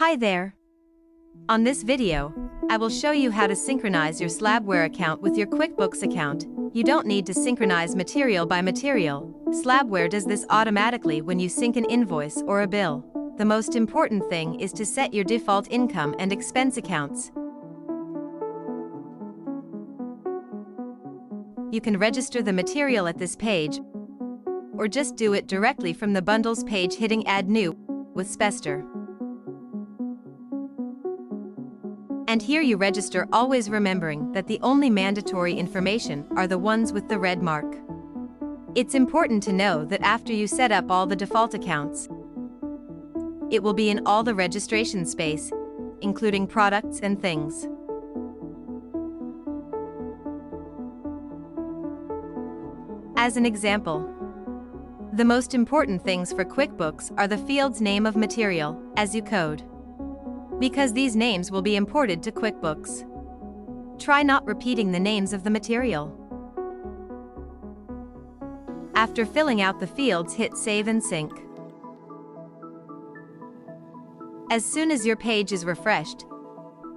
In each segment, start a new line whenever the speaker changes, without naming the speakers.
Hi there! On this video, I will show you how to synchronize your SlabWare account with your QuickBooks account. You don't need to synchronize material by material. SlabWare does this automatically when you sync an invoice or a bill. The most important thing is to set your default income and expense accounts. You can register the material at this page, or just do it directly from the Bundles page hitting Add New with Spester. And here you register, always remembering that the only mandatory information are the ones with the red mark. It's important to know that after you set up all the default accounts, it will be in all the registration space, including products and things. As an example, the most important things for QuickBooks are the field's name of material, as you code, because these names will be imported to QuickBooks. Try not repeating the names of the material. After filling out the fields, hit Save and Sync. As soon as your page is refreshed,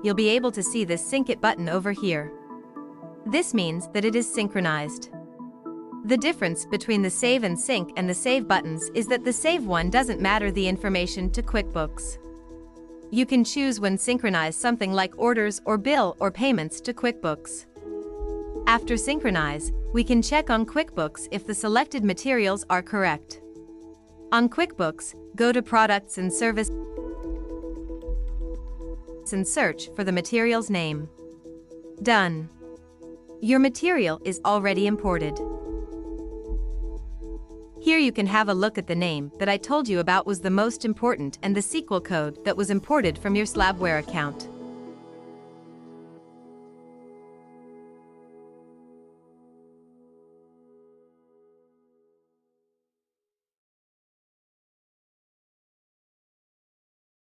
you'll be able to see this Sync It button over here. This means that it is synchronized. The difference between the Save and Sync and the Save buttons is that the Save one doesn't matter the information to QuickBooks. You can choose when synchronize something like orders or bill or payments to QuickBooks. After synchronize, we can check on QuickBooks if the selected materials are correct. On QuickBooks, go to Products and Service and search for the material's name. Done. Your material is already imported. Here you can have a look at the name that I told you about was the most important and the SQL code that was imported from your SlabWare account.